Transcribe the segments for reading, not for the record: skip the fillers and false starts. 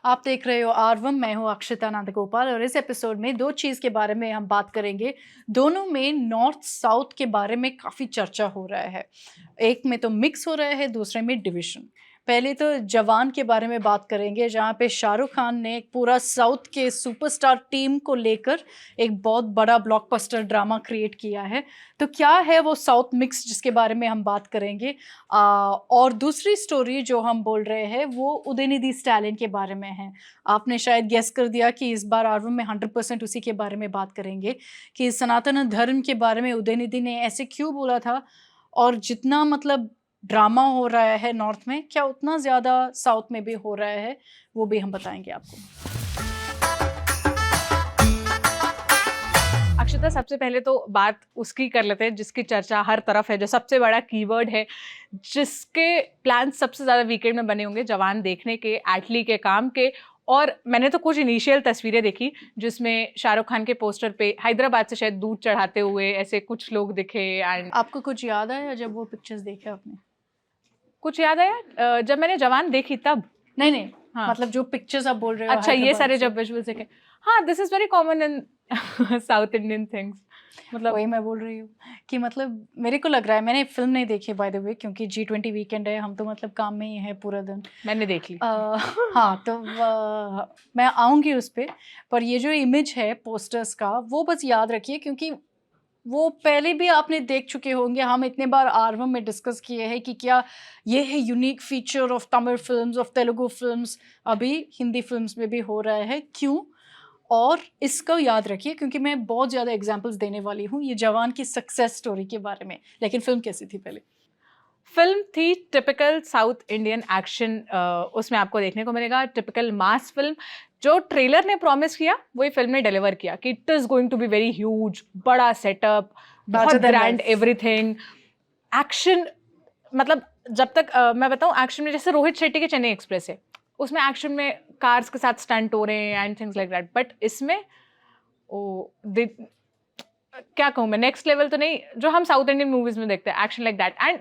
आप देख रहे हो आरवम। मैं हूँ अक्षता नंदगोपाल और इस एपिसोड में दो चीज़ के बारे में हम बात करेंगे। दोनों में नॉर्थ साउथ के बारे में काफ़ी चर्चा हो रहा है। एक में तो मिक्स हो रहा है, दूसरे में डिविजन। पहले तो जवान के बारे में बात करेंगे, जहाँ पे शाहरुख खान ने एक पूरा साउथ के सुपरस्टार टीम को लेकर एक बहुत बड़ा ब्लॉकबस्टर ड्रामा क्रिएट किया है। तो क्या है वो साउथ मिक्स जिसके बारे में हम बात करेंगे। और दूसरी स्टोरी जो हम बोल रहे हैं वो उदयनिधि स्टैलिन के बारे में है। आपने शायद गेस कर दिया कि इस बार आर्वम में 100% उसी के बारे में बात करेंगे कि सनातन धर्म के बारे में उदयनिधि ने ऐसे क्यों बोला था, और जितना मतलब ड्रामा हो रहा है नॉर्थ में, क्या उतना ज़्यादा साउथ में भी हो रहा है, वो भी हम बताएंगे आपको। अक्षता, सबसे पहले तो बात उसकी कर लेते हैं जिसकी चर्चा हर तरफ है, जो सबसे बड़ा कीवर्ड है, जिसके प्लान सबसे ज़्यादा वीकेंड में बने होंगे, जवान देखने के, एटली के काम के। और मैंने तो कुछ इनिशियल तस्वीरें देखी जिसमें शाहरुख खान के पोस्टर पे हैदराबाद से शायद दूध चढ़ाते हुए ऐसे कुछ लोग दिखे। एंड आपको कुछ याद आया जब वो पिक्चर्स देखे आपने? कुछ याद आया जब मैंने जवान देखी तब? नहीं, हाँ, मतलब जो पिक्चर्स आप बोल रहे हो अच्छा, ये हैदराबाद सारे से। जब विजुअल्स देखे। हाँ, this is very common in south Indian things. मतलब वही मैं बोल रही हूँ कि मतलब मेरे को लग रहा है, मैंने फिल्म नहीं देखी बाय द वे, क्योंकि G20 वीकेंड है, हम तो मतलब काम में ही है पूरा दिन। मैंने देख ली। हाँ, तो मैं आऊँगी उस पर ये जो इमेज है पोस्टर्स का, वो बस याद रखिए, क्योंकि वो पहले भी आपने देख चुके होंगे। हम इतने बार आर्वम में डिस्कस किए हैं कि क्या ये है unique feature of Tamil films, of Telugu films, अभी हिंदी फिल्म्स में भी हो रहा है, क्यों? और इसको याद रखिए, क्योंकि मैं बहुत ज़्यादा एग्जांपल्स देने वाली हूँ ये जवान की सक्सेस स्टोरी के बारे में। लेकिन फिल्म कैसी थी पहले? फिल्म थी टिपिकल साउथ इंडियन एक्शन। उसमें आपको देखने को मिलेगा टिपिकल मास फिल्म। जो ट्रेलर ने प्रॉमिस किया वही फिल्म ने डिलीवर किया कि it is going to be very huge, बड़ा सेटअप, बहुत Larger than grand life। Everything, action. मतलब जब तक मैं बताऊं, एक्शन में जैसे रोहित शेट्टी के चेन्नई एक्सप्रेस है, उसमें एक्शन में कार्स के साथ स्टंट हो रहे हैं and things like that. But इसमें ओ क्या कहूँ मैं, नेक्स्ट लेवल तो नहीं जो हम साउथ इंडियन मूवीज में देखते हैं, action like that. And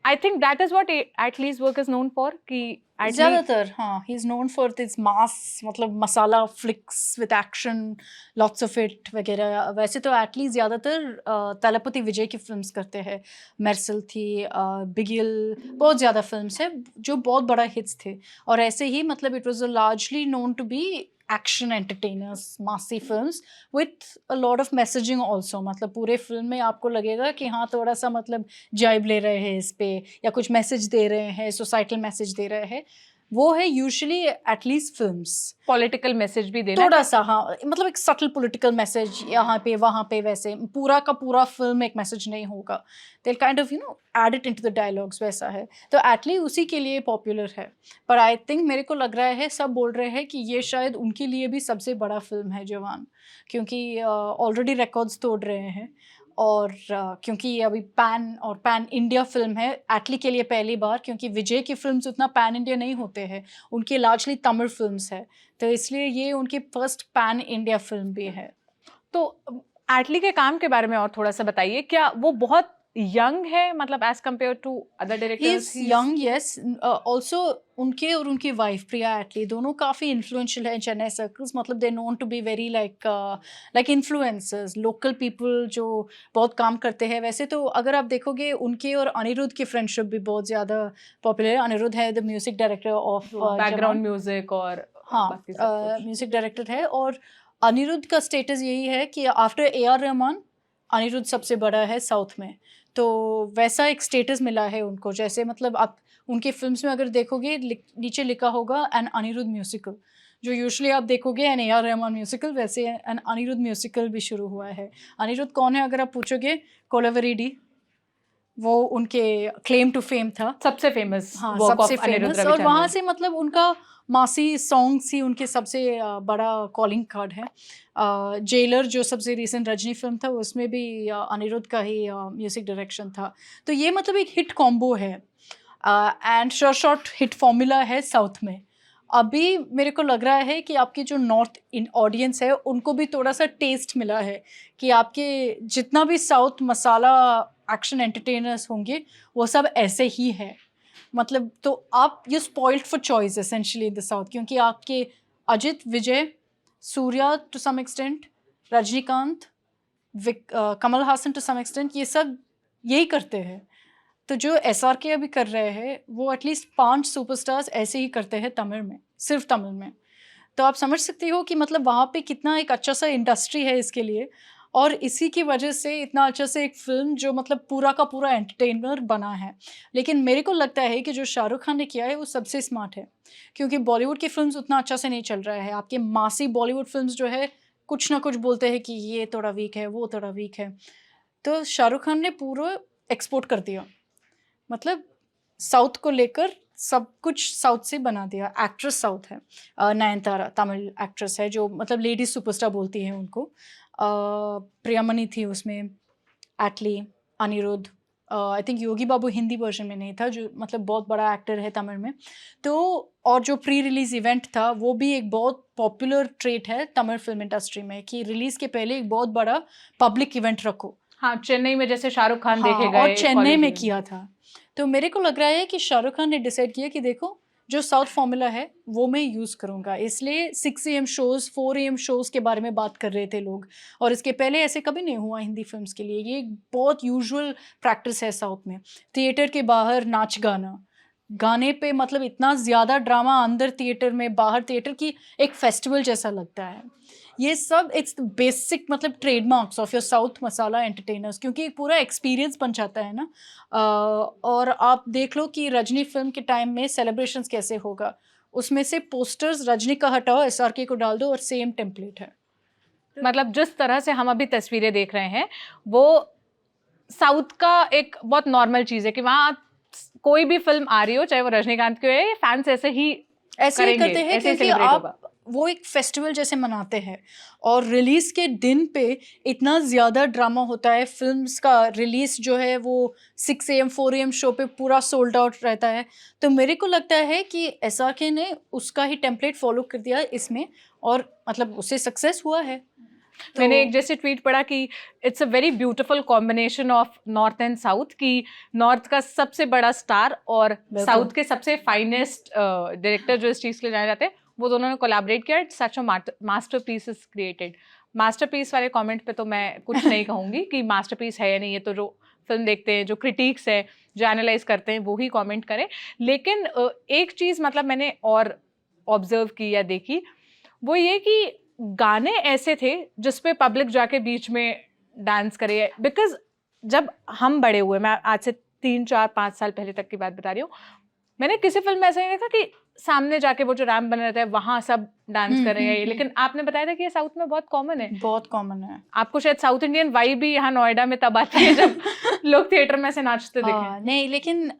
I think that is what Atlee's work is known for, कि एटली ज़्यादातर हाँ, he is known for this mass, मतलब masala flicks with action, lots of it वगैरह। वैसे तो एटली ज़्यादातर तलपति विजय की फिल्म्स करते हैं। मेर्सल थी, बिगिल, बहुत ज़्यादा फिल्म्स है जो बहुत बड़ा हिट्स थे। और ऐसे ही मतलब it was largely known to be action entertainers, massy films with a lot of messaging also. मतलब पूरे फिल्म में आपको लगेगा कि हाँ, थोड़ा सा मतलब जाइब ले रहे हैं इस पे, या कुछ मैसेज दे रहे हैं, सोसाइटल मैसेज दे रहे हैं। वो है usually at least films. Political message भी देना थोड़ा कि सा हाँ, मतलब एक सटल पॉलिटिकल मैसेज यहाँ पे वहाँ पे, वैसे पूरा का पूरा फिल्म एक मैसेज नहीं होगा। They kind of add it into the dialogues, वैसा है। तो एटली उसी के लिए पॉपुलर है। पर आई थिंक मेरे को लग रहा है, सब बोल रहे हैं कि ये शायद उनके लिए भी सबसे बड़ा फिल्म है जवान, क्योंकि ऑलरेडी रिकॉर्ड्स तोड़ रहे हैं। और क्योंकि ये अभी पैन इंडिया फिल्म है एटली के लिए पहली बार, क्योंकि विजय की फिल्म्स उतना पैन इंडिया नहीं होते हैं, उनकी लार्जली तमिल फिल्म्स है। तो इसलिए ये उनकी फर्स्ट पैन इंडिया फिल्म भी है। तो एटली के काम के बारे में और थोड़ा सा बताइए। क्या वो बहुत यंग है, मतलब as compare to other he directors? Is young, yes. Also उनके और उनकी वाइफ प्रिया एटली दोनों काफ़ी इन्फ्लुएंशियल हैं चेन्नई सर्कल्स। मतलब they known to be very like influencers, local people जो बहुत काम करते हैं। वैसे तो अगर आप देखोगे, उनके और अनिरुद्ध की फ्रेंडशिप भी बहुत ज़्यादा पॉपुलर है। अनिरुद्ध है the music director of background music और हाँ, बाकी सब कुछ। म्यूजिक डायरेक्टर है। और अनिरुद्ध का स्टेटस यही है कि आफ्टर AR रहमान, अनिरुद्ध सबसे बड़ा है साउथ में। तो वैसा एक स्टेटस मिला है उनको। जैसे मतलब आप उनके फिल्म्स में अगर देखोगे, नीचे लिखा होगा एन अनिरुद्ध म्यूजिकल। जो यूजुअली आप देखोगे एन AR रहमान म्यूजिकल, वैसे एन अनिरुद्ध म्यूजिकल भी शुरू हुआ है। अनिरुद्ध कौन है अगर आप पूछोगे? कोलावेरी, वो उनके क्लेम टू फेम था। सबसे फेमस हाँ, वर्क सबसे ऑफ अनिरुद्ध फेमस। और वहाँ रविचंद्रन। से मतलब उनका मासी सॉन्ग्स ही उनके सबसे बड़ा कॉलिंग कार्ड है। जेलर जो सबसे रिसेंट रजनी फिल्म था, उसमें भी अनिरुद्ध का ही म्यूजिक डायरेक्शन था। तो ये मतलब एक हिट कॉम्बो है एंड शॉर्ट हिट फॉर्मूला है साउथ में। अभी मेरे को लग रहा है कि आपकी जो नॉर्थ इन ऑडियंस है, उनको भी थोड़ा सा टेस्ट मिला है कि आपके जितना भी साउथ मसाला एक्शन एंटरटेनर्स होंगे, वो सब ऐसे ही है। मतलब तो आप you spoiled for choice essentially in the south, क्योंकि आपके Ajith, Vijay, Suriya to some extent, Rajinikanth, Kamal Haasan to some extent, ये सब यही करते हैं। तो जो SRK अभी कर रहे हैं वो एटलीस्ट 5 सुपरस्टार्स ऐसे ही करते हैं तमिल में, सिर्फ तमिल में। तो आप समझ सकते हो कि मतलब वहाँ पे कितना एक अच्छा सा इंडस्ट्री है इसके लिए, और इसी की वजह से इतना अच्छा से एक फिल्म जो मतलब पूरा का पूरा एंटरटेनर बना है। लेकिन मेरे को लगता है कि जो शाहरुख खान ने किया है वो सबसे स्मार्ट है, क्योंकि बॉलीवुड की फिल्म्स उतना अच्छा से नहीं चल रहा है। आपके मासी बॉलीवुड फिल्म्स जो है कुछ ना कुछ बोलते हैं कि ये थोड़ा वीक है, वो थोड़ा वीक है। तो शाहरुख खान ने पूरा एक्सपोर्ट कर दिया, मतलब साउथ को लेकर सब कुछ साउथ से बना दिया। एक्ट्रेस साउथ है, नयनतारा तमिल एक्ट्रेस है जो मतलब लेडी सुपरस्टार बोलती है उनको। प्रियामणि थी उसमें, Atlee, Anirudh, I think Yogi Babu Hindi version में नहीं था, जो मतलब बहुत बड़ा एक्टर है तमिल में। तो और जो प्री रिलीज इवेंट था वो भी एक बहुत पॉपुलर ट्रेट है तमिल फिल्म इंडस्ट्री में, कि रिलीज के पहले एक बहुत बड़ा पब्लिक इवेंट रखो। हाँ, चेन्नई में जैसे शाहरुख खान हाँ, देखे गए और चेन्नई college में event। किया था। तो मेरे को लग रहा है कि शाहरुख खान ने डिसाइड किया कि देखो जो साउथ फॉर्मूला है वो मैं यूज़ करूँगा, इसलिए 6 AM शोज़, 4 AM शोज़ के बारे में बात कर रहे थे लोग, और इसके पहले ऐसे कभी नहीं हुआ हिंदी फिल्म्स के लिए। ये एक बहुत यूजुअल प्रैक्टिस है साउथ में। थिएटर के बाहर नाच गाना, गाने पे मतलब इतना ज़्यादा ड्रामा अंदर थिएटर में, बाहर थिएटर की एक फेस्टिवल जैसा लगता है। ये सब इट्स बेसिक मतलब trademarks of your south masala entertainers, क्योंकि एक पूरा एक्सपीरियंस बन जाता है ना। और आप देख लो कि रजनी फिल्म के टाइम में सेलिब्रेशंस कैसे होगा, उसमें से पोस्टर्स रजनी का हटाओ, SRK को डाल दो और सेम टेम्पलेट है। मतलब जिस तरह से हम अभी तस्वीरें देख रहे हैं वो साउथ का एक बहुत नॉर्मल चीज है कि वहाँ कोई भी फिल्म आ रही हो, चाहे वो रजनीकांत की हो, फैंस ऐसे ही ऐसे ही करेंगे, करते हैं ऐसे ही क्योंकि सेलिब्रेट होगा। आप वो एक फेस्टिवल जैसे मनाते हैं, और रिलीज के दिन पे इतना ज़्यादा ड्रामा होता है। फिल्म्स का रिलीज जो है वो 6 AM 4 AM शो पे पूरा सोल्ड आउट रहता है। तो मेरे को लगता है कि SRK ने उसका ही टेम्पलेट फॉलो कर दिया इसमें, और मतलब उससे सक्सेस हुआ है। तो मैंने एक जैसे ट्वीट पढ़ा कि it's a very beautiful combination of north and south, कि नॉर्थ का सबसे बड़ा स्टार और साउथ के सबसे फाइनेस्ट डायरेक्टर जो इस चीज़ के लिए जाने जाते हैं, वो दोनों ने कोलैबोरेट किया। It's such a masterpiece is created. Masterpiece वाले कमेंट पे तो मैं कुछ नहीं कहूँगी कि मास्टरपीस है या नहीं, ये तो जो फिल्म देखते हैं, जो क्रिटिक्स है, जो एनालाइज करते हैं, वो ही कमेंट करें। लेकिन एक चीज़ मतलब मैंने और ऑब्जर्व की या देखी, वो ये कि गाने ऐसे थे जिस पे पब्लिक जाके बीच में डांस करे। बिकॉज जब हम बड़े हुए, मैं आज से 3, 4, 5 साल पहले तक की बात बता रही हूँ, मैंने किसी फिल्म में ऐसा नहीं देखा कि सामने जाके वो जो रैम्प बना रहता है वहां सब डांस कर रहे हैं। लेकिन आपने बताया था कि ये साउथ में बहुत कॉमन है। बहुत कॉमन है। आपको शायद साउथ इंडियन वाइब भी यहाँ नोएडा में तब आती है जब लोग थिएटर में से नाचते दिखे। नहीं, लेकिन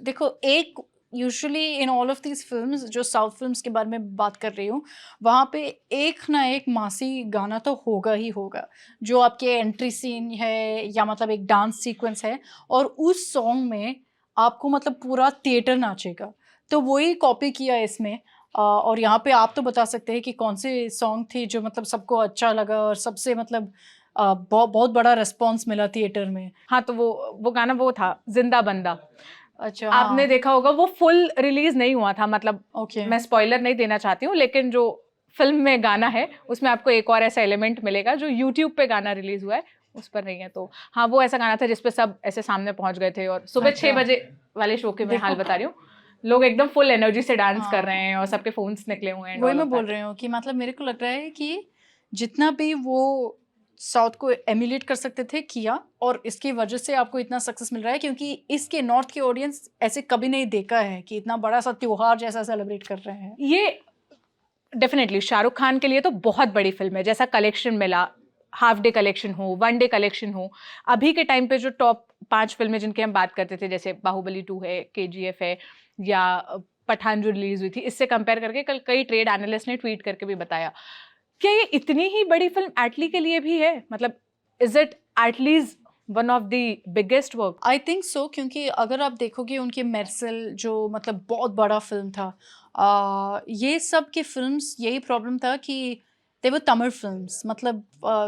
देखो, एक usually in all of these films, जो साउथ फिल्म्स के बारे में बात कर रही हूँ, वहाँ पे एक ना एक मासी गाना तो होगा ही होगा, जो आपके एंट्री सीन है या मतलब एक डांस सीक्वेंस है, और उस सॉन्ग में आपको मतलब पूरा थिएटर नाचेगा। तो वही कॉपी किया इसमें। और यहाँ पे आप तो बता सकते हैं कि कौन से सॉन्ग थी जो मतलब सबको अच्छा लगा और सबसे मतलब बहुत बड़ा रिस्पॉन्स मिला थिएटर में। हाँ, तो वो गाना वो था जिंदा बंदा। अच्छा, आपने हाँ, देखा होगा, वो फुल रिलीज नहीं हुआ था। मतलब ओके। मैं स्पॉइलर नहीं देना चाहती हूँ, लेकिन जो फिल्म में गाना है उसमें आपको एक और ऐसा एलिमेंट मिलेगा जो यूट्यूब पे गाना रिलीज हुआ है उस पर नहीं है। तो हाँ, वो ऐसा गाना था जिसपे सब ऐसे सामने पहुंच गए थे, और सुबह 6 बजे वाले शो के मैं हाल बता रही हूँ, लोग एकदम फुल एनर्जी से डांस कर रहे हैं और सबके फोन्स निकले हुए हैं। वही मैं बोल रही हूँ कि मतलब मेरे को लग रहा है कि जितना भी वो साउथ को एमुलेट कर सकते थे किया, और इसकी वजह से आपको इतना सक्सेस मिल रहा है, क्योंकि इसके नॉर्थ की ऑडियंस ऐसे कभी नहीं देखा है कि इतना बड़ा सा त्योहार जैसा सेलिब्रेट कर रहे हैं। ये डेफिनेटली शाहरुख खान के लिए तो बहुत बड़ी फिल्म है। जैसा कलेक्शन मिला, हाफ डे कलेक्शन हो, 1 डे कलेक्शन हो, अभी के टाइम पे जो टॉप 5 फिल्में जिनकी हम बात करते थे, जैसे बाहुबली 2 है, KGF है, या पठान जो रिलीज हुई थी, इससे कंपेयर करके कल कई ट्रेड एनालिस्ट ने ट्वीट करके भी बताया, क्या ये इतनी ही बड़ी फिल्म एटली के लिए भी है? मतलब is it Atlee's one of the biggest work? I think so, क्योंकि अगर आप देखोगे उनके मेरसेल जो मतलब बहुत बड़ा फिल्म था, ये सब की फिल्म्स यही प्रॉब्लम था कि ते वो तमिल फिल्म्स, मतलब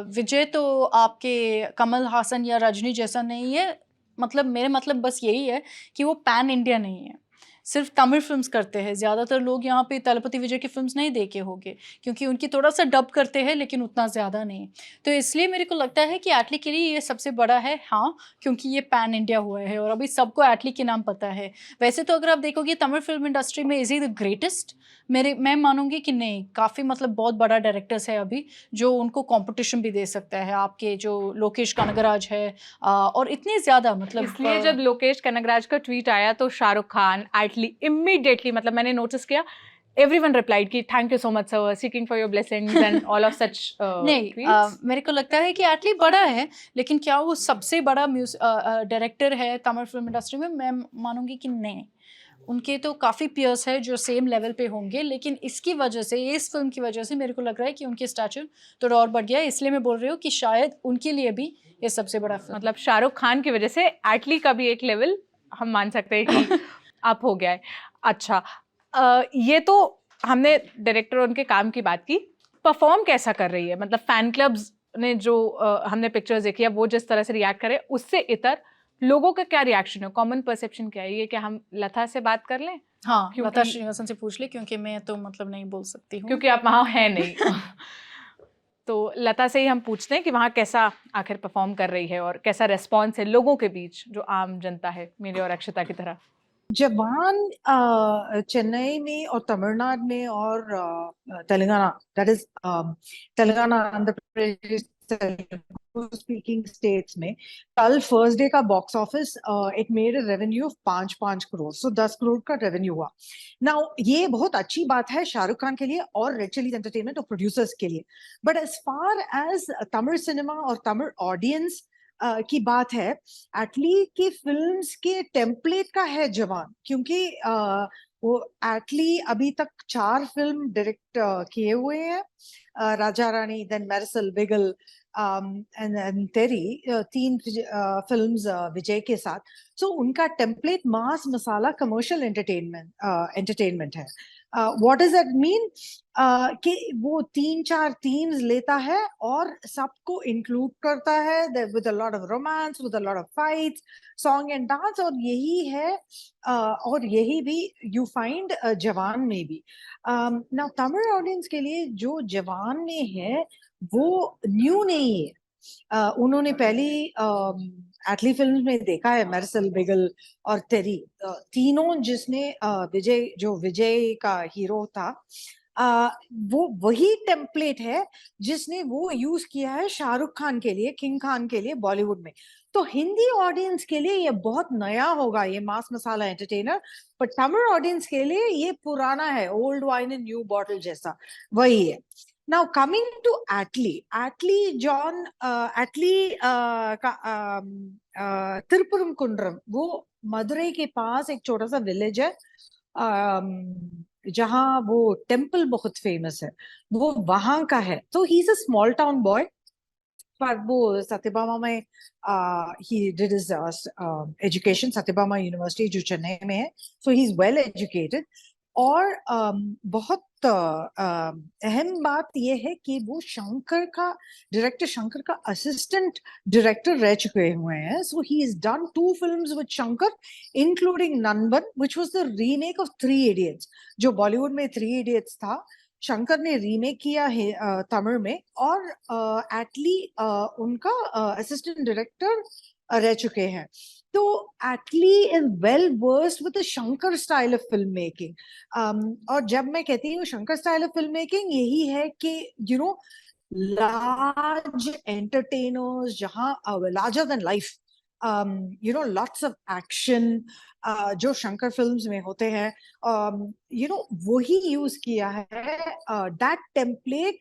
विजय तो आपके कमल हासन या रजनी जैसा नहीं है, मतलब मेरे मतलब बस यही है कि वो पैन इंडिया नहीं है, सिर्फ तमिल फिल्म्स करते हैं। ज़्यादातर लोग यहाँ पे तलपति विजय की फिल्म्स नहीं देखे होंगे, क्योंकि उनकी थोड़ा सा डब करते हैं लेकिन उतना ज़्यादा नहीं। तो इसलिए मेरे को लगता है कि एटली के लिए ये सबसे बड़ा है, हाँ, क्योंकि ये पैन इंडिया हुआ है और अभी सबको एटली के नाम पता है। वैसे तो अगर आप देखोगे तमिल फिल्म इंडस्ट्री में इज़ ही द ग्रेटेस्ट, मैं मानूंगी कि नहीं, काफ़ी मतलब बहुत बड़ा डायरेक्टर्स है अभी जो उनको कंपटीशन भी दे सकता है। आपके जो लोकेश कनगराज है और इतने ज़्यादा मतलब इसलिए जब लोकेश कनगराज का ट्वीट आया तो शाहरुख खान एटली इमीडिएटली, मतलब मैंने नोटिस किया, एवरीवन रिप्लाइड कि thank you so much sir, seeking for your blessings and all of such नहीं, मेरे को लगता है कि एटली बड़ा है, लेकिन क्या वो सबसे बड़ा डायरेक्टर है तमिल फिल्म इंडस्ट्री में? मैं मानूंगी कि नहीं। उनके तो काफ़ी पियर्स है जो सेम लेवल पे होंगे, लेकिन इसकी वजह से, इस फिल्म की वजह से मेरे को लग रहा है कि उनकी स्टैचर थोड़ा और बढ़ गया है। इसलिए मैं बोल रही हूँ कि शायद उनके लिए भी ये सबसे बड़ा फिल्म, मतलब शाहरुख खान की वजह से एटली का भी एक लेवल हम मान सकते हैं कि अप हो गया है। अच्छा, ये तो हमने डायरेक्टर और उनके काम की बात की। परफॉर्म कैसा कर रही है, मतलब फैन क्लब्स ने जो हमने पिक्चर्स देखी है वो जिस तरह से रिएक्ट करे, उससे इतर लोगों का क्या रिएक्शन है, कॉमन परसेप्शन क्या है? ये क्या हम लता से बात कर लें? हाँ, लता श्रीनिवासन से पूछ ले, क्योंकि मैं तो मतलब नहीं बोल सकती हूँ, क्योंकि आप वहाँ हैं नहीं। तो लता से ही हम पूछते हैं कि वहाँ कैसा आखिर परफॉर्म कर रही है और कैसा रेस्पॉन्स है लोगों के बीच, जो आम जनता है मेरे और अक्षता की तरह। जवान चेन्नई में और तमिलनाडु में और Telangana, that is Telangana, Andhra Pradesh, speaking states में कल फर्स्ट डे का box office it made revenue of 5 crore, so 10 crore का रेवेन्यू हुआ। नाउ ये बहुत अच्छी बात है शाहरुख खान के लिए और रेड चिलीज एंटरटेनमेंट और प्रोड्यूसर्स के लिए, but as far as Tamil cinema और तमिल ऑडियंस की बात है, एटली की फिल्म्स के टेम्पलेट का है जवान, क्योंकि वो एटली अभी तक 4 फिल्म डायरेक्ट किए हुए हैं, राजा रानी, देन मेरसल, बिगल एंड तेरी, 3 फिल्म्स विजय के साथ। सो उनका टेम्पलेट मास मसाला कमर्शियल एंटरटेनमेंट है। What does that mean? कि वो 3-4 थीम्स लेता है और सबको इंक्लूड करता है with a lot of romance, with a lot of fights, song and dance, और यही है और यही भी यू फाइंड जवान में भी। नाउ तमिल ऑडियंस के लिए जो जवान में है वो न्यू नहीं है। उन्होंने पहली एटली फिल्म में देखा है, मेरसल, बिगल और तेरी, तीनों जिसने विजय का हीरो था, वो वही टेम्पलेट है जिसने वो यूज किया है शाहरुख खान के लिए, किंग खान के लिए बॉलीवुड में। तो हिंदी ऑडियंस के लिए ये बहुत नया होगा, ये मास मसाला एंटरटेनर, पर तमिल ऑडियंस के लिए ये पुराना है, old wine in new bottle जैसा, वही है। Now coming to Atlee John, Atlee का तिरुपुरम कुंड्रम, वो मदुरई के पास एक छोटा सा विलेज है जहाँ वो टेम्पल बहुत फेमस है, वो वहां का है। तो he is a small town boy, पर वो सत्यभामा में he did his education, Satyabhama university जो चेन्नई में है, सो ही इज वेल एजुकेटेड। और बहुत अहम बात यह है कि वो डायरेक्टर शंकर का असिस्टेंट डायरेक्टर रह चुके हुए हैं। So he is done 2 films with Shankar, including Nanban, which was the remake of 3 idiots. जो बॉलीवुड में 3 इडियट्स था, शंकर ने रीमेक किया है तमिल में, और एटली उनका असिस्टेंट डायरेक्टर रह चुके हैं। तो Atlee is well versed with the Shankar style of film making. और जब मैं कहती हूँ Shankar style of film making, यही है कि यू नो लार्ज एंटरटेनर्स, जहाँ larger than life, you know lots of action जो शंकर फिल्म्स में होते हैं, यू नो वही यूज किया है। दैट टेम्पलेट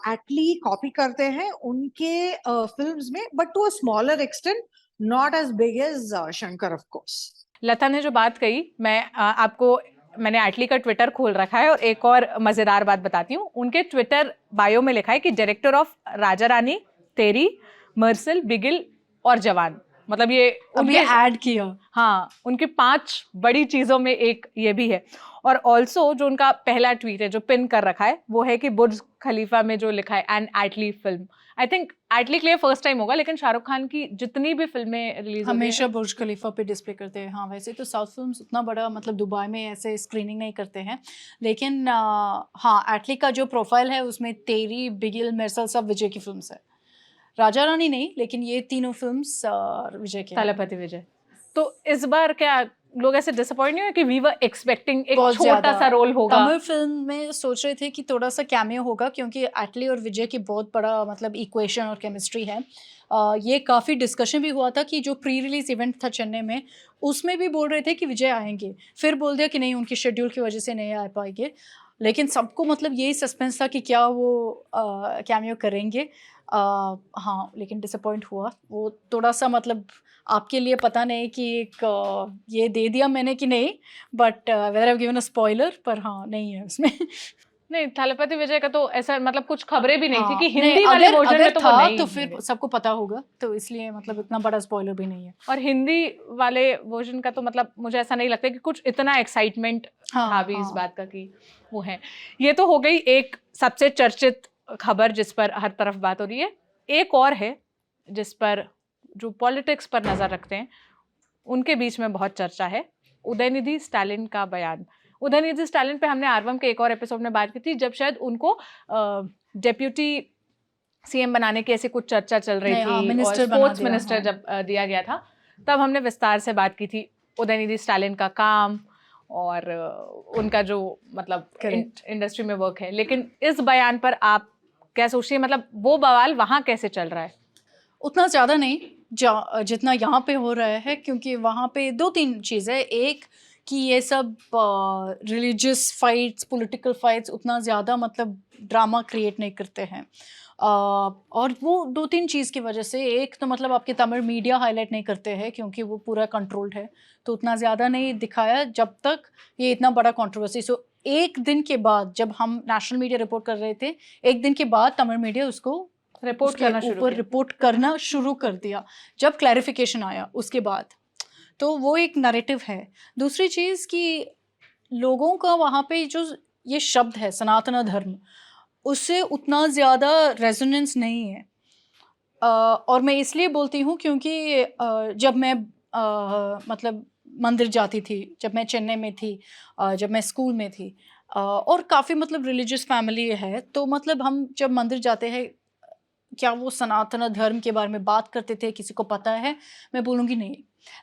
एटली कॉपी करते हैं उनके फिल्म्स में, but to a smaller extent, not as big as Shankar of course. Lata ने जो बात कही, मैंने एटली का ट्विटर खोल रखा है और एक और मजेदार बात बताती हूँ। उनके ट्विटर बायो में लिखा है कि डायरेक्टर ऑफ राजा रानी, तेरी, मर्सल, बिगिल और जवान। मतलब ये उनके ऐड किया। हाँ, उनकी 5 बड़ी चीजों में एक ये भी है। और ऑल्सो जो उनका पहला ट्वीट है जो पिन कर रखा है वो है कि बुर्ज खलीफा में जो लिखा है an Atlee film. I think Atlee के लिए फर्स्ट टाइम होगा, लेकिन शाहरुख खान की जितनी भी फिल्में रिलीज हमेशा बुर्ज खलीफा पे डिस्प्ले करते हैं। हाँ, वैसे तो साउथ फिल्म्स उतना बड़ा मतलब दुबई में ऐसे स्क्रीनिंग नहीं करते हैं, लेकिन हाँ, एटली का जो प्रोफाइल है उसमें तेरी, बिगिल, मेरसल सब विजय की फिल्म्स है। राजा रानी नहीं, लेकिन ये तीनों फिल्म्स विजय के हैं। तलपति विजय। तो इस बार क्या लोग ऐसे डिसअपॉइंट नहीं हुए कि वी वर एक्सपेक्टिंग एक बहुत छोटा ज्यादा सा रोल होगा? तमिल फिल्म में सोच रहे थे कि थोड़ा सा कैमियो होगा, क्योंकि एटली और विजय की बहुत बड़ा मतलब इक्वेशन और केमिस्ट्री है। ये काफ़ी डिस्कशन भी हुआ था कि जो प्री रिलीज इवेंट था चेन्नई में, उसमें भी बोल रहे थे कि विजय आएंगे, फिर बोल दिया कि नहीं, उनकी शेड्यूल की वजह से नहीं आ पाएंगे। लेकिन सबको मतलब यही सस्पेंस था कि क्या वो कैमियो करेंगे। हाँ, लेकिन डिसअपॉइंट हुआ वो थोड़ा सा। मतलब आपके लिए पता नहीं कि एक ये दे दिया मैंने कि नहीं, but whether I given a spoiler, पर हाँ नहीं है उसमें। नहीं, थलपति विजय का तो ऐसा मतलब कुछ खबरें भी नहीं थी हाँ, कि नहीं, हिंदी वाले अगर वर्जन अगर में तो वो था नहीं तो है। फिर सबको पता होगा, तो इसलिए मतलब इतना बड़ा स्पॉइलर भी नहीं है। और हिंदी वाले वर्जन का तो मतलब मुझे ऐसा नहीं लगता कि कुछ इतना एक्साइटमेंट हाँ, था भी इस हाँ। बात का कि वो है। ये तो हो गई एक सबसे चर्चित खबर जिस पर हर तरफ बात हो रही है। एक और है जिस पर जो पॉलिटिक्स पर नजर रखते हैं उनके बीच में बहुत चर्चा है, उदयनिधि स्टालिन का बयान। उदयनिधि स्टालिन पे हमने आरवम के एक और एपिसोड में बात की थी, जब शायद उनको डेप्यूटी सीएम बनाने की ऐसी कुछ चर्चा चल रही नहीं, हाँ, थी और मिनिस्टर बना स्पोर्ट्स दिया, मिनिस्टर हाँ। जब दिया गया था, तब हमने विस्तार से बात की थी उदयनिधि स्टालिन का काम और उनका जो मतलब Correct. इंडस्ट्री में वर्क है। लेकिन इस बयान पर आप क्या सोचिए, मतलब वो बवाल वहां कैसे चल रहा है? उतना ज़्यादा नहीं जितना यहाँ पे हो रहा है, क्योंकि वहाँ पे 2-3 चीज़ें। एक कि ये सब रिलीजियस फाइट्स, पॉलिटिकल फाइट्स उतना ज़्यादा मतलब ड्रामा क्रिएट नहीं करते हैं। और वो 2-3 चीज़ की वजह से। एक तो मतलब आपके तमिल मीडिया हाईलाइट नहीं करते हैं, क्योंकि वो पूरा कंट्रोल्ड है, तो उतना ज़्यादा नहीं दिखाया जब तक ये इतना बड़ा कंट्रोवर्सी। सो एक दिन के बाद जब हम नेशनल मीडिया रिपोर्ट कर रहे थे, एक दिन के बाद तमिल मीडिया उसको रिपोर्ट उसके करना शुरू ऊपर किया। रिपोर्ट करना शुरू कर दिया जब क्लैरिफिकेशन आया उसके बाद। तो वो एक नैरेटिव है। दूसरी चीज़ कि लोगों का वहाँ पे जो ये शब्द है सनातन धर्म, उससे उतना ज़्यादा रेजोनेंस नहीं है। और मैं इसलिए बोलती हूँ क्योंकि जब मैं मतलब मंदिर जाती थी, जब मैं चेन्नई में थी, जब मैं स्कूल में थी, और काफ़ी मतलब रिलीजियस फैमिली है, तो मतलब हम जब मंदिर जाते हैं, क्या वो सनातन धर्म के बारे में बात करते थे? किसी को पता है? मैं बोलूँगी नहीं।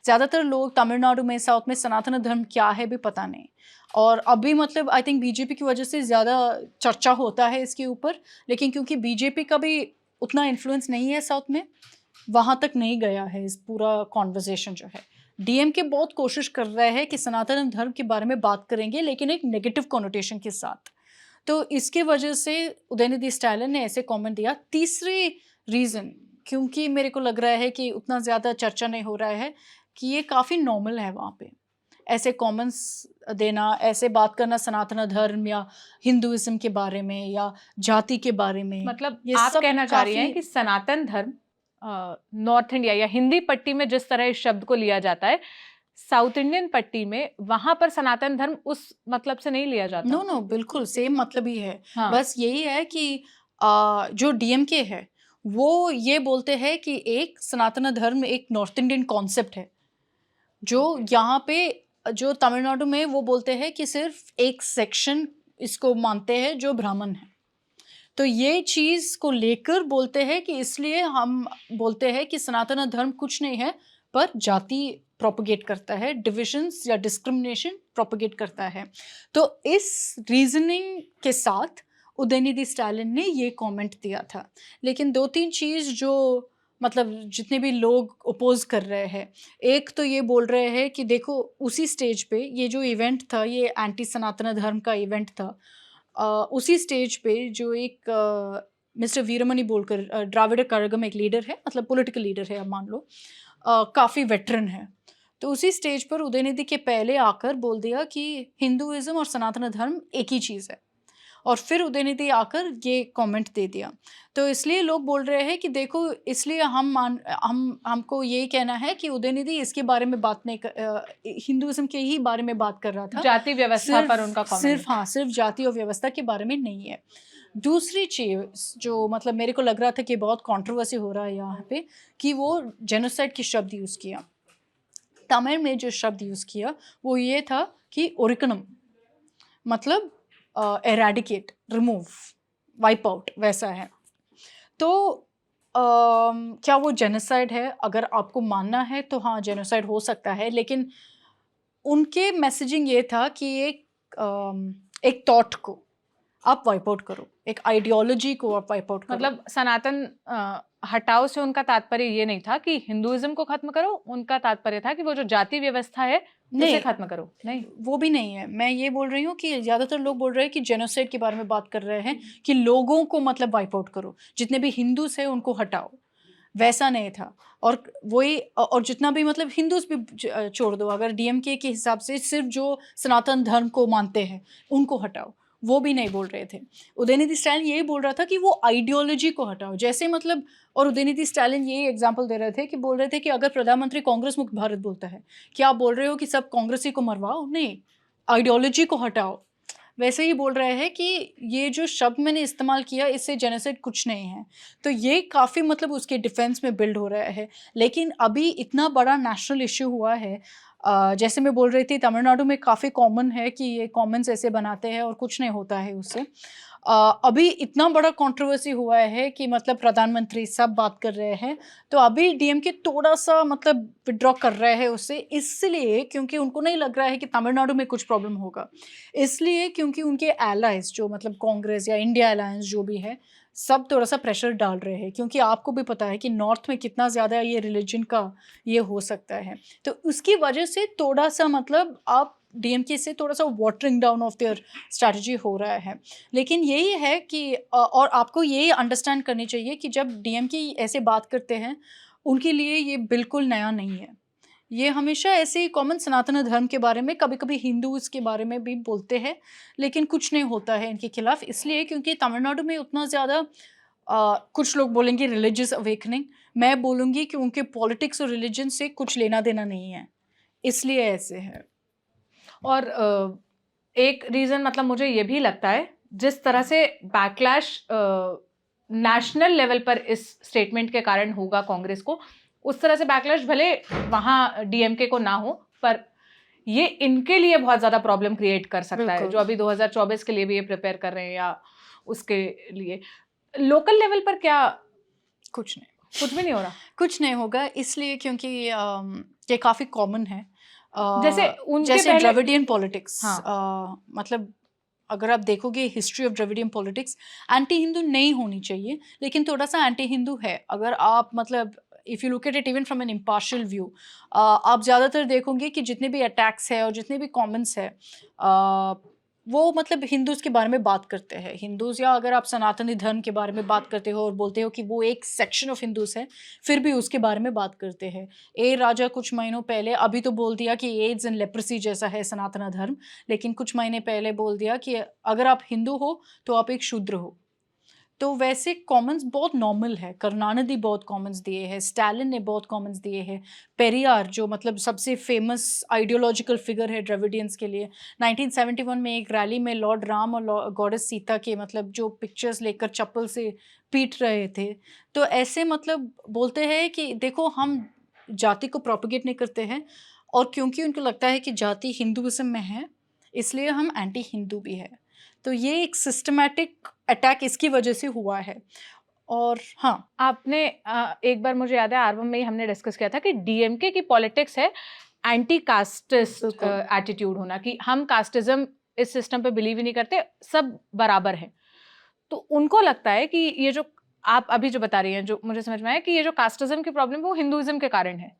ज़्यादातर लोग तमिलनाडु में, साउथ में सनातन धर्म क्या है भी पता नहीं। और अभी मतलब आई थिंक बीजेपी की वजह से ज़्यादा चर्चा होता है इसके ऊपर, लेकिन क्योंकि बीजेपी का भी उतना इन्फ्लुएंस नहीं है साउथ में, वहाँ तक नहीं गया है इस पूरा कॉन्वर्सेशन जो है। डीएमके बहुत कोशिश कर रहे हैं कि सनातन धर्म के बारे में बात करेंगे, लेकिन एक नेगेटिव कॉनोटेशन के साथ। तो इसके वजह से उदयनिधि स्टालिन ने ऐसे कमेंट दिया। तीसरी रीज़न, क्योंकि मेरे को लग रहा है कि उतना ज़्यादा चर्चा नहीं हो रहा है, कि ये काफ़ी नॉर्मल है वहाँ पे ऐसे कमेंट्स देना, ऐसे बात करना सनातन धर्म या हिंदुइज्म के बारे में या जाति के बारे में। मतलब ये आप सब कहना चाह रही हैं काफ़ी कि सनातन धर्म नॉर्थ इंडिया या हिंदी पट्टी में जिस तरह इस शब्द को लिया जाता है, साउथ इंडियन पट्टी में वहां पर सनातन धर्म उस मतलब से नहीं लिया जाता। नो बिल्कुल सेम मतलब ही है। हाँ। बस यही है कि जो डीएमके है वो ये बोलते हैं कि एक सनातन धर्म एक नॉर्थ इंडियन कॉन्सेप्ट है, जो यहाँ पे जो तमिलनाडु में वो बोलते हैं कि सिर्फ एक सेक्शन इसको मानते हैं जो ब्राह्मण है। तो ये चीज़ को लेकर बोलते हैं कि इसलिए हम बोलते हैं कि सनातन धर्म कुछ नहीं है, पर जाति प्रोपगेट करता है, डिविजन्स या डिस्क्रिमिनेशन प्रोपगेट करता है। तो इस रीजनिंग के साथ उदयनिधि स्टालिन ने ये कमेंट दिया था। लेकिन 2-3 चीज़ जो मतलब जितने भी लोग अपोज कर रहे हैं, एक तो ये बोल रहे हैं कि देखो उसी स्टेज पे ये जो इवेंट था, ये एंटी सनातन धर्म का इवेंट था। उसी स्टेज पे जो एक मिस्टर वीरमणि बोलकर द्राविड़ कड़गम एक लीडर है, मतलब पॉलिटिकल लीडर है, अब मान लो काफ़ी वेटरन है। तो उसी स्टेज पर उदयनिधि के पहले आकर बोल दिया कि हिंदुइज्म और सनातन धर्म एक ही चीज़ है। और फिर उदयनिधि आकर ये कमेंट दे दिया। तो इसलिए लोग बोल रहे हैं कि देखो, इसलिए हमको यही कहना है कि उदयनिधि इसके बारे में बात नहीं हिंदुइज्म के ही बारे में बात कर रहा था, जाति व्यवस्था पर उनका सिर्फ कमेंट। सिर्फ जाति और व्यवस्था के बारे में नहीं है। दूसरी चीज जो मतलब मेरे को लग रहा था कि बहुत कंट्रोवर्सी हो रहा है यहाँ पे, कि वो जेनोसाइड की शब्द यूज किया। तमिल में जो शब्द यूज किया वो ये था कि ओरिकनम, मतलब एराडिकेट, रिमूव, वाइप आउट, वैसा है। तो क्या वो जेनोसाइड है? अगर आपको मानना है तो हाँ, जेनोसाइड हो सकता है, लेकिन उनके मैसेजिंग ये था कि एक थॉट को आप वाइप आउट करो, एक आइडियोलॉजी को आप वाइप आउट करो। मतलब सनातन हटाओ से उनका तात्पर्य ये नहीं था कि हिंदुइज्म को खत्म करो, उनका तात्पर्य था कि वो जो जाति व्यवस्था है उसे खत्म करो। नहीं, वो भी नहीं है। मैं ये बोल रही हूँ कि ज्यादातर लोग बोल रहे हैं कि जेनोसाइड के बारे में बात कर रहे हैं, कि लोगों को मतलब वाइप आउट करो, जितने भी हिंदूस हैं उनको हटाओ, वैसा नहीं था। और वही, और जितना भी मतलब हिंदूस भी छोड़ दो, अगर डीएमके के हिसाब से सिर्फ जो सनातन धर्म को मानते हैं उनको हटाओ, वो भी नहीं बोल रहे थे। उदयनिधि स्टालिन यही बोल रहा था कि वो आइडियोलॉजी को हटाओ, जैसे मतलब, और उदयनिधि स्टालिन यही एग्जाम्पल दे रहे थे कि बोल रहे थे कि अगर प्रधानमंत्री कांग्रेस मुक्त भारत बोलता है, क्या आप बोल रहे हो कि सब कांग्रेसी को मरवाओ? नहीं, आइडियोलॉजी को हटाओ। वैसे ही बोल रहे हैं कि ये जो शब्द मैंने इस्तेमाल किया, इससे जेनोसाइड कुछ नहीं है। तो ये काफ़ी मतलब उसके डिफेंस में बिल्ड हो रहा है। लेकिन अभी इतना बड़ा नेशनल इश्यू हुआ है, जैसे मैं बोल रही थी, तमिलनाडु में काफ़ी कॉमन है कि ये कमेंट्स ऐसे बनाते हैं और कुछ नहीं होता है उससे। अभी इतना बड़ा कंट्रोवर्सी हुआ है कि मतलब प्रधानमंत्री सब बात कर रहे हैं, तो अभी डीएमके थोड़ा सा मतलब विड्रॉ कर रहे हैं उससे, इसलिए क्योंकि उनको नहीं लग रहा है कि तमिलनाडु में कुछ प्रॉब्लम होगा। इसलिए क्योंकि उनके एलाइज जो मतलब कांग्रेस या इंडिया अलायंस जो भी है, सब थोड़ा सा प्रेशर डाल रहे हैं, क्योंकि आपको भी पता है कि नॉर्थ में कितना ज़्यादा ये रिलीजन का ये हो सकता है। तो उसकी वजह से थोड़ा सा मतलब आप डीएमके से थोड़ा सा watering down of their strategy हो रहा है। लेकिन यही है कि और आपको यही अंडरस्टैंड करनी चाहिए कि जब डीएमके ऐसे बात करते हैं, उनके लिए ये बिल्कुल नया नहीं है। ये हमेशा ऐसे ही कॉमन सनातन धर्म के बारे में, कभी कभी हिंदूज के बारे में भी बोलते हैं, लेकिन कुछ नहीं होता है इनके खिलाफ। इसलिए क्योंकि तमिलनाडु में उतना ज़्यादा कुछ लोग बोलेंगे रिलीजियस अवेकनिंग, मैं बोलूँगी कि उनके पॉलिटिक्स और रिलीजन से कुछ लेना देना नहीं है, इसलिए ऐसे है। और एक रीज़न मतलब मुझे ये भी लगता है, जिस तरह से बैकलैश नेशनल लेवल पर इस स्टेटमेंट के कारण होगा कांग्रेस को, उस तरह से बैकलैश भले वहाँ डीएमके को ना हो, पर ये इनके लिए बहुत ज़्यादा प्रॉब्लम क्रिएट कर सकता है, जो अभी 2024 के लिए भी ये प्रिपेयर कर रहे हैं या उसके लिए। लोकल लेवल पर क्या कुछ नहीं, कुछ भी नहीं हो रहा? कुछ नहीं होगा, इसलिए क्योंकि ये काफ़ी कॉमन है। जैसे द्रविडियन पॉलिटिक्स, हाँ। मतलब अगर आप देखोगे history of Dravidian politics, anti Hindu नहीं होनी चाहिए, लेकिन थोड़ा सा एंटी हिंदू है। अगर आप मतलब if you look at it even from an impartial view, आप ज़्यादातर देखोगे कि जितने भी अटैक्स है और जितने भी कमेंट्स है, वो मतलब हिंदूज़ के बारे में बात करते हैं। हिंदूज़, या अगर आप सनातनी धर्म के बारे में बात करते हो और बोलते हो कि वो एक सेक्शन ऑफ हिंदूज़ है, फिर भी उसके बारे में बात करते हैं। ए राजा कुछ महीनों पहले अभी तो बोल दिया कि एड्स एंड लेप्रेसी जैसा है सनातन धर्म, लेकिन कुछ महीने पहले बोल दिया कि अगर आप हिंदू हो तो आप एक शूद्र हो। तो वैसे कमेंट्स बहुत नॉर्मल है। करुणानिधि बहुत कमेंट्स दिए हैं, स्टालिन ने बहुत कमेंट्स दिए हैं, पेरियार जो मतलब सबसे फेमस आइडियोलॉजिकल फिगर है द्रविडियंस के लिए, 1971 में एक रैली में लॉर्ड राम और गॉडेस सीता के मतलब जो पिक्चर्स लेकर चप्पल से पीट रहे थे। तो ऐसे मतलब बोलते हैं कि देखो, हम जाति को प्रोपेगेट नहीं करते हैं, और क्योंकि उनको लगता है कि जाति हिंदुइज्म में है, इसलिए हम एंटी हिंदू भी है। तो ये एक सिस्टमैटिक अटैक इसकी वजह से हुआ है। और हाँ, आपने एक बार मुझे याद है आरवम में ही हमने डिस्कस किया था कि डीएमके की पॉलिटिक्स है एंटी कास्टिस्ट एटीट्यूड होना, कि हम कास्टिज्म इस सिस्टम पे बिलीव ही नहीं करते, सब बराबर है। तो उनको लगता है कि ये जो आप अभी जो बता रही हैं, जो मुझे समझ में आया कि ये जो कास्टिज्म की प्रॉब्लम है वो हिंदुइज्म के कारण है,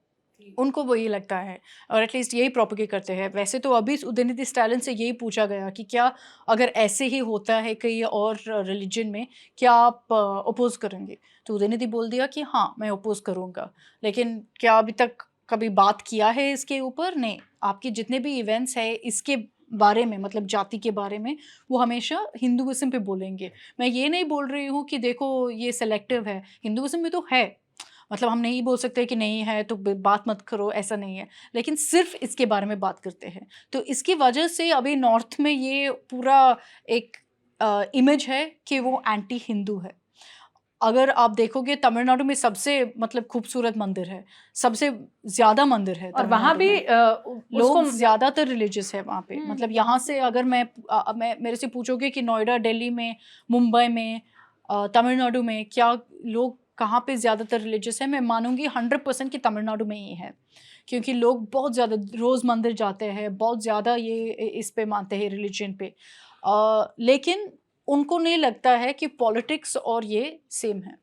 उनको वही लगता है और एटलीस्ट यही प्रोपेगेट करते हैं। वैसे तो अभी उदयनिधि स्टालिन से यही पूछा गया कि क्या अगर ऐसे ही होता है कहीं और रिलीजन में, क्या आप अपोज करेंगे? तो उदयनिधि बोल दिया कि हाँ, मैं अपोज करूँगा। लेकिन क्या अभी तक कभी बात किया है इसके ऊपर? नहीं। आपके जितने भी इवेंट्स है इसके बारे में, मतलब जाति के बारे में, वो हमेशा हिंदुइज्म पे बोलेंगे। मैं ये नहीं बोल रही हूँ कि देखो ये सेलेक्टिव है, हिंदुइज्म में तो है, मतलब हम नहीं बोल सकते कि नहीं है तो बात मत करो, ऐसा नहीं है, लेकिन सिर्फ इसके बारे में बात करते हैं। तो इसकी वजह से अभी नॉर्थ में ये पूरा एक इमेज है कि वो एंटी हिंदू है। अगर आप देखोगे तमिलनाडु में सबसे मतलब खूबसूरत मंदिर है, सबसे ज्यादा मंदिर है और वहाँ तमिलनाडु भी में। लोग उसको ज्यादातर रिलीजियस है वहाँ पे। मतलब यहाँ से अगर मैं मेरे से पूछोगे कि नोएडा, दिल्ली में, मुंबई में, तमिलनाडु में क्या लोग कहाँ पे ज्यादातर रिलीजियस है, मैं मानूंगी 100% कि तमिलनाडु में ही है, क्योंकि लोग बहुत ज्यादा रोज मंदिर जाते हैं, बहुत ज्यादा ये इस पे मानते हैं, रिलीजन पे। लेकिन उनको नहीं लगता है कि पॉलिटिक्स और ये सेम है,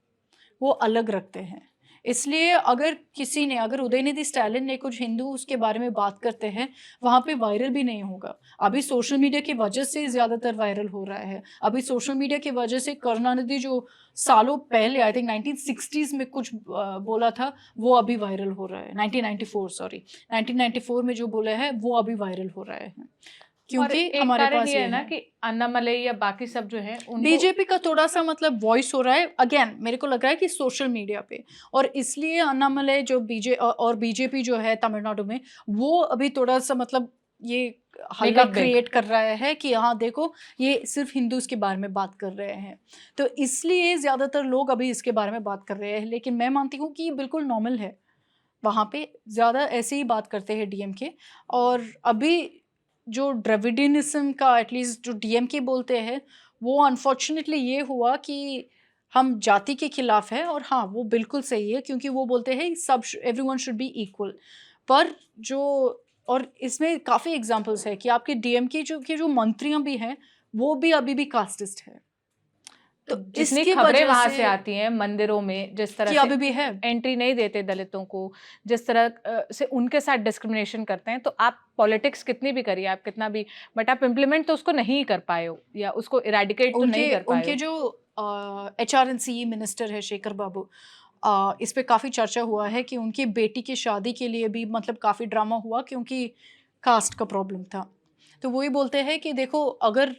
वो अलग रखते हैं। इसलिए अगर उदयनिधि स्टैलिन ने कुछ हिंदू उसके बारे में बात करते हैं, वहाँ पे वायरल भी नहीं होगा। अभी सोशल मीडिया की वजह से ज़्यादातर वायरल हो रहा है। अभी सोशल मीडिया की वजह से करुणानिधि जो सालों पहले, आई थिंक 1960s में कुछ बोला था, वो अभी वायरल हो रहा है। 1994 में जो बोला है वो अभी वायरल हो रहा है, क्योंकि एक हमारे कारण पास ये ये है ना है कि अन्नामलई या बाकी सब जो है उनको बीजेपी का थोड़ा सा मतलब वॉइस हो रहा है। अगेन मेरे को लग रहा है कि सोशल मीडिया पे, और इसलिए अन्नामलई जो बीजेपी जो है तमिलनाडु में, वो अभी थोड़ा सा मतलब ये हल्ला Make it big. क्रिएट कर रहा है कि हाँ देखो ये सिर्फ हिंदूज के बारे में बात कर रहे हैं। तो इसलिए ज्यादातर लोग अभी इसके बारे में बात कर रहे हैं, लेकिन मैं मानती हूँ कि ये बिल्कुल नॉर्मल है। वहाँ पे ज्यादा ऐसे ही बात करते हैं डीएमके। और अभी जो द्रविडियनिज्म का एटलीस्ट जो डीएमके बोलते हैं, वो अनफॉर्चुनेटली ये हुआ कि हम जाति के खिलाफ है। और हाँ वो बिल्कुल सही है, क्योंकि वो बोलते हैं सब एवरीवन शुड बी इक्वल। पर जो और इसमें काफ़ी एग्जांपल्स है कि आपके डीएमके जो मंत्रियां भी हैं, वो भी अभी भी कास्टिस्ट है। तो जितनी इसकी खबरें वजह वहां से आती हैं मंदिरों में, जिस तरह कि से अभी भी है। एंट्री नहीं देते दलितों को, जिस तरह से उनके साथ डिस्क्रिमिनेशन करते हैं, तो आप पॉलिटिक्स कितनी भी करिए, आप कितना भी, बट आप इम्प्लीमेंट तो उसको नहीं कर पाए हो या उसको इरेडिकेट तो नहीं कर पाए उनके हो। जो HRNCE मिनिस्टर है शेखर बाबू, इस पे काफ़ी चर्चा हुआ है कि उनकी बेटी की शादी के लिए भी मतलब काफ़ी ड्रामा हुआ, क्योंकि कास्ट का प्रॉब्लम था। तो वही बोलते हैं कि देखो अगर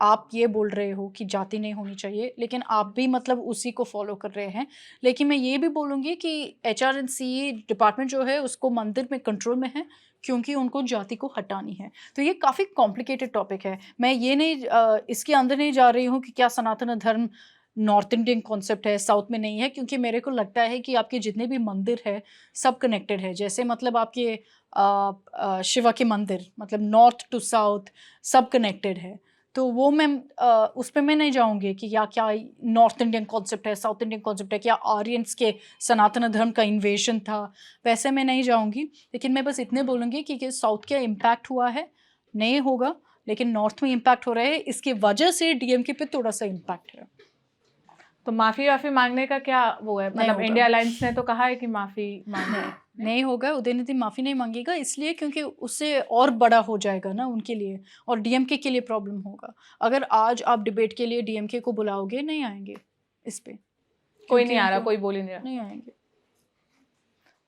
आप ये बोल रहे हो कि जाति नहीं होनी चाहिए, लेकिन आप भी मतलब उसी को फॉलो कर रहे हैं। लेकिन मैं ये भी बोलूँगी कि HRNCE डिपार्टमेंट जो है उसको मंदिर में कंट्रोल में है, क्योंकि उनको जाति को हटानी है। तो ये काफ़ी कॉम्प्लिकेटेड टॉपिक है। मैं ये नहीं इसके अंदर नहीं जा रही हूँ कि क्या सनातन धर्म नॉर्थ इंडियन कॉन्सेप्ट है, साउथ में नहीं है, क्योंकि मेरे को लगता है कि आपके जितने भी मंदिर है सब कनेक्टेड है। जैसे मतलब आपके शिवा के मंदिर, मतलब नॉर्थ टू साउथ सब कनेक्टेड है। तो वो मैं उस पर मैं नहीं जाऊँगी कि क्या नॉर्थ इंडियन कॉन्सेप्ट है, साउथ इंडियन कॉन्सेप्ट है, क्या आर्यंस के सनातन धर्म का इन्वेशन था, वैसे मैं नहीं जाऊँगी। लेकिन मैं बस इतने बोलूँगी कि साउथ का इम्पैक्ट हुआ है, नहीं होगा, लेकिन नॉर्थ में इम्पैक्ट हो रहा है। इसकी वजह से डीएमके पे थोड़ा सा इम्पैक्ट है। तो माफी मांगने का क्या वो है, मतलब होगा। इंडिया अलायंस ने तो कहा है कि माफी मांगना नहीं होगा। उदयनिधि माफ़ी नहीं मांगेगा, इसलिए क्योंकि उससे और बड़ा हो जाएगा ना उनके लिए, और डीएमके के लिए प्रॉब्लम होगा। अगर आज आप डिबेट के लिए डीएमके को बुलाओगे, नहीं आएंगे इस पे, कोई नहीं आ रहा, कोई बोल ही नहीं रहा, नहीं आएंगे।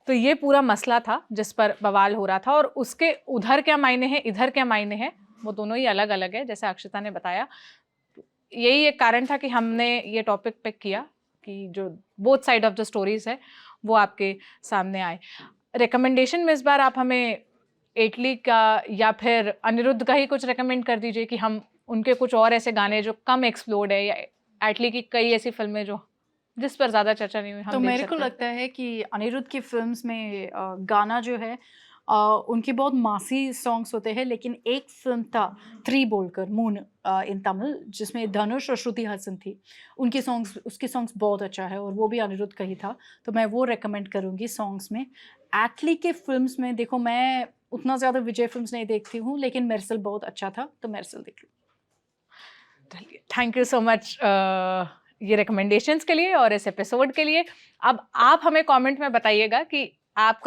तो ये पूरा मसला था जिस पर बवाल हो रहा था, और उसके उधर क्या मायने हैं, इधर क्या मायने हैं, वो दोनों ही अलग अलग है, जैसे अक्षता ने बताया। यही एक कारण था कि हमने ये टॉपिक पिक किया कि जो both side of the stories है वो आपके सामने आए। रिकमेंडेशन में इस बार आप हमें इटली का या फिर अनिरुद्ध का ही कुछ रिकमेंड कर दीजिए कि हम उनके कुछ और ऐसे गाने जो कम एक्सप्लोर्ड है, या एटली की कई ऐसी फिल्में जो जिस पर ज़्यादा चर्चा नहीं हुई, हम तो देख मेरे को सकते हैं। लगता है कि अनिरुद्ध की फिल्म्स में गाना जो है उनके बहुत मासी सॉन्ग्स होते हैं, लेकिन एक फिल्म था 3 बोलकर मून इन तमिल, जिसमें धनुष और श्रुति हसन थी। उसके सॉन्ग्स बहुत अच्छा है, और वो भी अनिरुद्ध का ही था, तो मैं वो रेकमेंड करूँगी सॉन्ग्स में। एटली के फिल्म्स में देखो, मैं उतना ज़्यादा विजय फिल्म्स नहीं देखती हूँ, लेकिन मेरसल बहुत अच्छा था, तो मेरसल देख लो। थैंक यू सो मच ये रिकमेंडेशंस के लिए और इस एपिसोड के लिए। अब आप हमें कमेंट में बताइएगा कि आप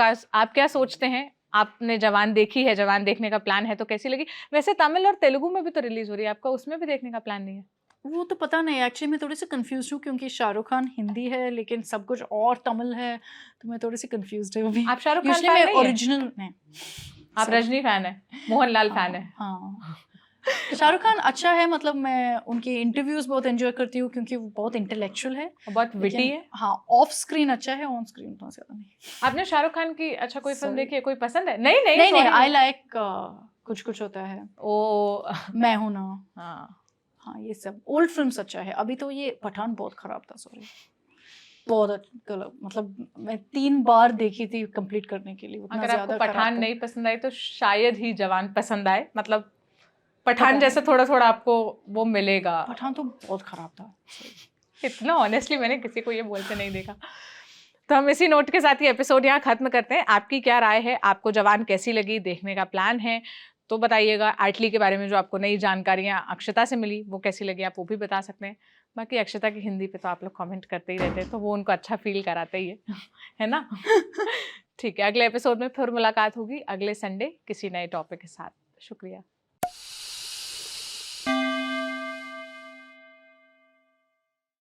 क्या सोचते हैं। आपने जवान देखी है, जवान देखने का प्लान है तो कैसी लगी। वैसे तमिल और तेलुगु में भी तो रिलीज हो रही है, आपका उसमें भी देखने का प्लान नहीं है? वो तो पता नहीं, एक्चुअली मैं थोड़ी सी कंफ्यूज हूँ, क्योंकि शाहरुख खान हिंदी है लेकिन सब कुछ और तमिल है, तो मैं थोड़ी सी कंफ्यूज हूँ अभी। आप शाहरुख खान यूजुअली fan मैं नहीं है? ओरिजिनल नहीं। आप रजनी फैन है, मोहनलाल फैन है। हाँ शाहरुख खान अच्छा है, मतलब मैं उनके इंटरव्यूज बहुत एंजॉय करती हूँ क्योंकि वो बहुत इंटेलेक्चुअल है, बहुत विटी है। हाँ ऑफ स्क्रीन अच्छा है, ऑन स्क्रीन उतना ज्यादा नहीं। आपने शाहरुख खान की अच्छा कोई फिल्म Sorry. देखी है, कोई पसंद है? नहीं नहीं नहीं sorry, आई लाइक कुछ कुछ होता है, ओ मैं हूं ना, हाँ हाँ ये सब ओल्ड फिल्म्स अच्छा है। अभी तो ये पठान बहुत खराब था, सॉरी बहुत मतलब मैं 3 बार देखी थी कंप्लीट करने के लिए, उतना अगर आपको ज्यादा खराब पठान था। नहीं पसंद आई तो शायद ही जवान पसंद आए, मतलब पता पठान नहीं। जैसा थोड़ा थोड़ा आपको वो मिलेगा। पठान तो बहुत खराब था। इतना ऑनेस्टली मैंने किसी को ये बोलते नहीं देखा। तो हम इसी नोट के साथ ये एपिसोड यहाँ खत्म करते हैं। आपकी क्या राय है, आपको जवान कैसी लगी, देखने का प्लान है तो बताइएगा। आर्टली के बारे में जो आपको नई जानकारियाँ अक्षता से मिली वो कैसी लगी, आप वो भी बता सकते हैं। बाकी अक्षता की हिंदी पे तो आप लोग कमेंट करते ही रहते हैं, तो वो उनको अच्छा फील कराते ही है ना। ठीक है, अगले एपिसोड में फिर मुलाकात होगी अगले संडे किसी नए टॉपिक के साथ। शुक्रिया।